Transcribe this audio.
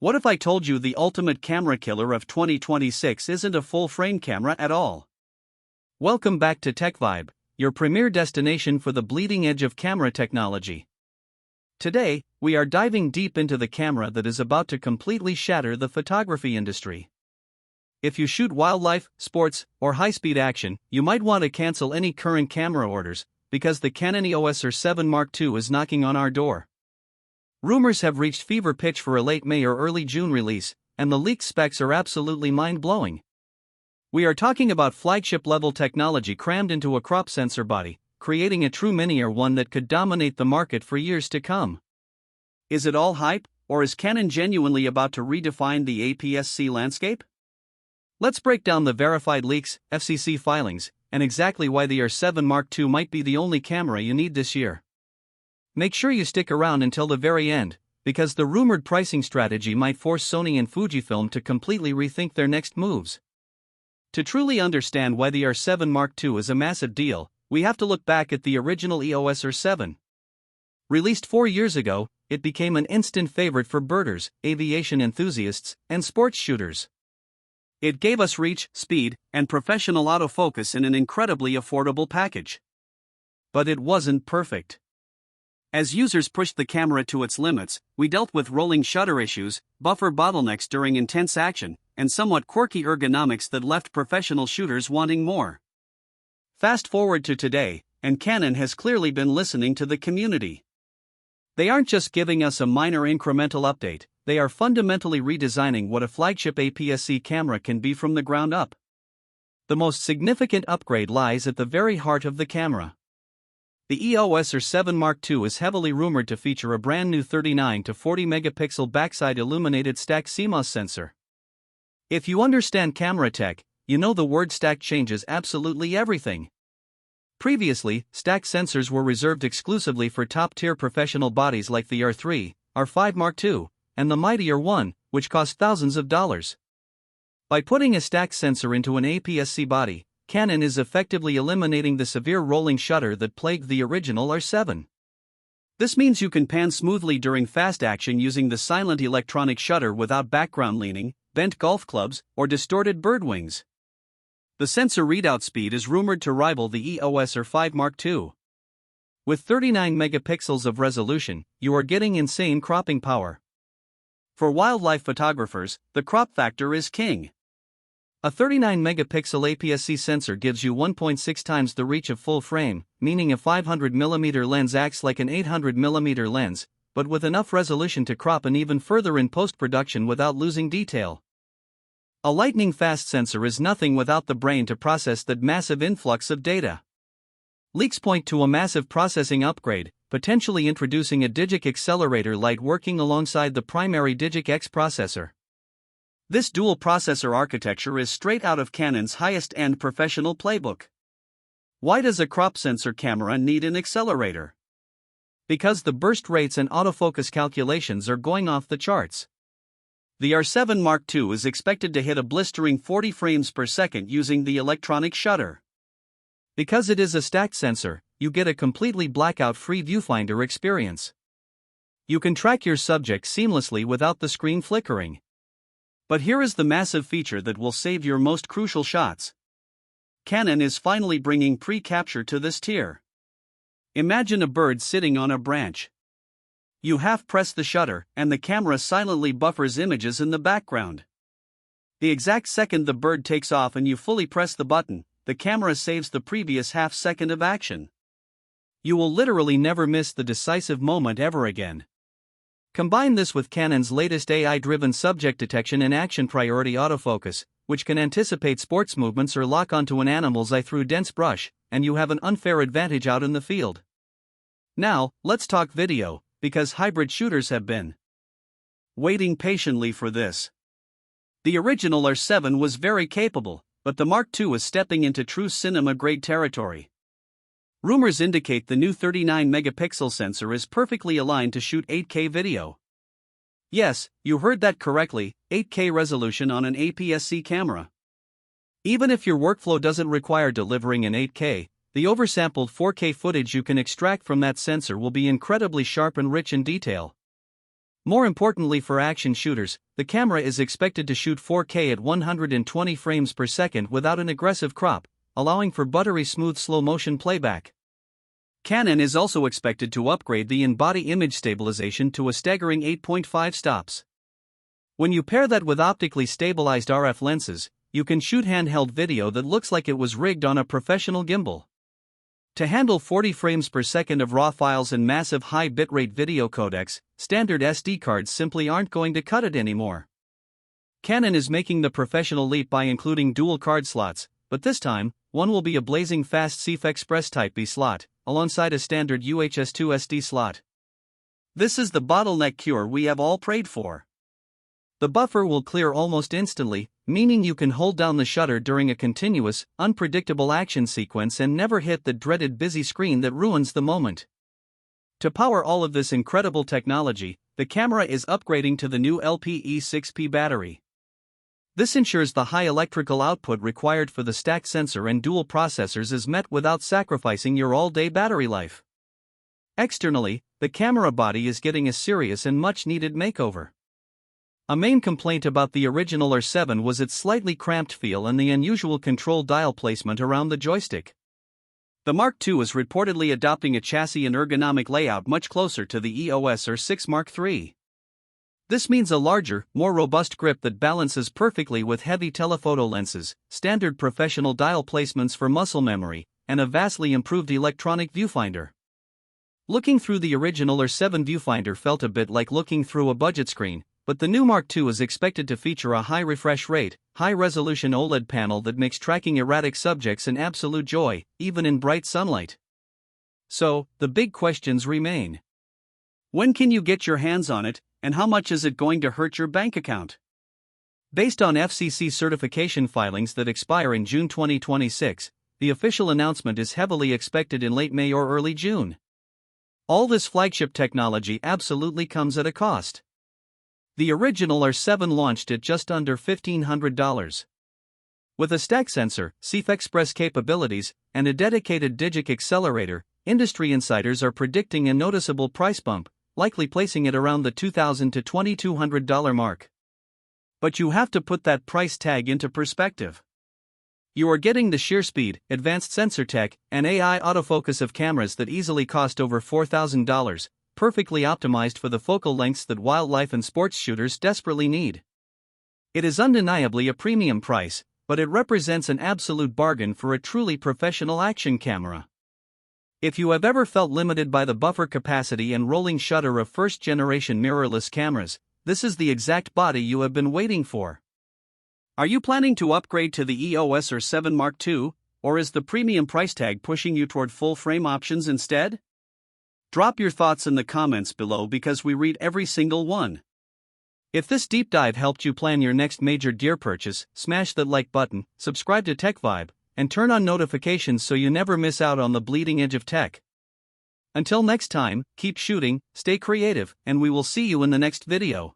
What if I told you the ultimate camera killer of 2026 isn't a full-frame camera at all? Welcome back to TechVibe, your premier destination for the bleeding edge of camera technology. Today, we are diving deep into the camera that is about to completely shatter the photography industry. If you shoot wildlife, sports, or high-speed action, you might want to cancel any current camera orders, because the Canon EOS R7 Mark II is knocking on our door. Rumors have reached fever pitch for a late May or early June release, and the leaked specs are absolutely mind-blowing. We are talking about flagship-level technology crammed into a crop sensor body, creating a true mini or one that could dominate the market for years to come. Is it all hype, or is Canon genuinely about to redefine the APS-C landscape? Let's break down the verified leaks, FCC filings, and exactly why the R7 Mark II might be the only camera you need this year. Make sure you stick around until the very end, because the rumored pricing strategy might force Sony and Fujifilm to completely rethink their next moves. To truly understand why the R7 Mark II is a massive deal, we have to look back at the original EOS R7. Released 4 years ago, it became an instant favorite for birders, aviation enthusiasts, and sports shooters. It gave us reach, speed, and professional autofocus in an incredibly affordable package. But it wasn't perfect. As users pushed the camera to its limits, we dealt with rolling shutter issues, buffer bottlenecks during intense action, and somewhat quirky ergonomics that left professional shooters wanting more. Fast forward to today, and Canon has clearly been listening to the community. They aren't just giving us a minor incremental update, they are fundamentally redesigning what a flagship APS-C camera can be from the ground up. The most significant upgrade lies at the very heart of the camera. The EOS R7 Mark II is heavily rumored to feature a brand new 39 to 40 megapixel backside illuminated stacked CMOS sensor. If you understand camera tech, you know the word stack changes absolutely everything. Previously, stacked sensors were reserved exclusively for top-tier professional bodies like the R3, R5 Mark II, and the mighty R1, which cost thousands of dollars. By putting a stacked sensor into an APS-C body, Canon is effectively eliminating the severe rolling shutter that plagued the original R7. This means you can pan smoothly during fast action using the silent electronic shutter without background leaning, bent golf clubs, or distorted bird wings. The sensor readout speed is rumored to rival the EOS R5 Mark II. With 39 megapixels of resolution, you are getting insane cropping power. For wildlife photographers, the crop factor is king. A 39 megapixel APS-C sensor gives you 1.6 times the reach of full frame, meaning a 500mm lens acts like an 800mm lens, but with enough resolution to crop an even further in post-production without losing detail. A lightning-fast sensor is nothing without the brain to process that massive influx of data. Leaks point to a massive processing upgrade, potentially introducing a DIGIC Accelerator light working alongside the primary DIGIC X processor. This dual-processor architecture is straight out of Canon's highest-end professional playbook. Why does a crop sensor camera need an accelerator? Because the burst rates and autofocus calculations are going off the charts. The R7 Mark II is expected to hit a blistering 40 frames per second using the electronic shutter. Because it is a stacked sensor, you get a completely blackout-free viewfinder experience. You can track your subject seamlessly without the screen flickering. But here is the massive feature that will save your most crucial shots. Canon is finally bringing pre-capture to this tier. Imagine a bird sitting on a branch. You half-press the shutter, and the camera silently buffers images in the background. The exact second the bird takes off and you fully press the button, the camera saves the previous half second of action. You will literally never miss the decisive moment ever again. Combine this with Canon's latest AI-driven subject detection and action priority autofocus, which can anticipate sports movements or lock onto an animal's eye through dense brush, and you have an unfair advantage out in the field. Now, let's talk video, because hybrid shooters have been waiting patiently for this. The original R7 was very capable, but the Mark II is stepping into true cinema-grade territory. Rumors indicate the new 39 megapixel sensor is perfectly aligned to shoot 8K video. Yes, you heard that correctly, 8K resolution on an APS-C camera. Even if your workflow doesn't require delivering in 8K, the oversampled 4K footage you can extract from that sensor will be incredibly sharp and rich in detail. More importantly for action shooters, the camera is expected to shoot 4K at 120 frames per second without an aggressive crop, allowing for buttery smooth slow-motion playback. Canon is also expected to upgrade the in-body image stabilization to a staggering 8.5 stops. When you pair that with optically stabilized RF lenses, you can shoot handheld video that looks like it was rigged on a professional gimbal. To handle 40 frames per second of RAW files and massive high bitrate video codecs, standard SD cards simply aren't going to cut it anymore. Canon is making the professional leap by including dual card slots, but this time, one will be a blazing fast CF Express Type B slot, alongside a standard UHS-2 SD slot. This is the bottleneck cure we have all prayed for. The buffer will clear almost instantly, meaning you can hold down the shutter during a continuous, unpredictable action sequence and never hit the dreaded busy screen that ruins the moment. To power all of this incredible technology, the camera is upgrading to the new LPE6P battery. This ensures the high electrical output required for the stacked sensor and dual processors is met without sacrificing your all-day battery life. Externally, the camera body is getting a serious and much-needed makeover. A main complaint about the original R7 was its slightly cramped feel and the unusual control dial placement around the joystick. The Mark II is reportedly adopting a chassis and ergonomic layout much closer to the EOS R7 Mark III. This means a larger, more robust grip that balances perfectly with heavy telephoto lenses, standard professional dial placements for muscle memory, and a vastly improved electronic viewfinder. Looking through the original R7 viewfinder felt a bit like looking through a budget screen, but the new Mark II is expected to feature a high refresh rate, high-resolution OLED panel that makes tracking erratic subjects an absolute joy, even in bright sunlight. So, the big questions remain. When can you get your hands on it, and how much is it going to hurt your bank account? Based on FCC certification filings that expire in June 2026, the official announcement is heavily expected in late May or early June. All this flagship technology absolutely comes at a cost. The original R7 launched at just under $1,500. With a stack sensor, CF Express capabilities, and a dedicated DIGIC Accelerator, industry insiders are predicting a noticeable price bump, likely placing it around the $2,000 to $2,200 mark. But you have to put that price tag into perspective. You are getting the sheer speed, advanced sensor tech, and AI autofocus of cameras that easily cost over $4,000, perfectly optimized for the focal lengths that wildlife and sports shooters desperately need. It is undeniably a premium price, but it represents an absolute bargain for a truly professional action camera. If you have ever felt limited by the buffer capacity and rolling shutter of first-generation mirrorless cameras, this is the exact body you have been waiting for. Are you planning to upgrade to the EOS R7 Mark II, or is the premium price tag pushing you toward full-frame options instead? Drop your thoughts in the comments below because we read every single one. If this deep dive helped you plan your next major gear purchase, smash that like button, subscribe to TechVibe, and turn on notifications so you never miss out on the bleeding edge of tech. Until next time, keep shooting, stay creative, and we will see you in the next video.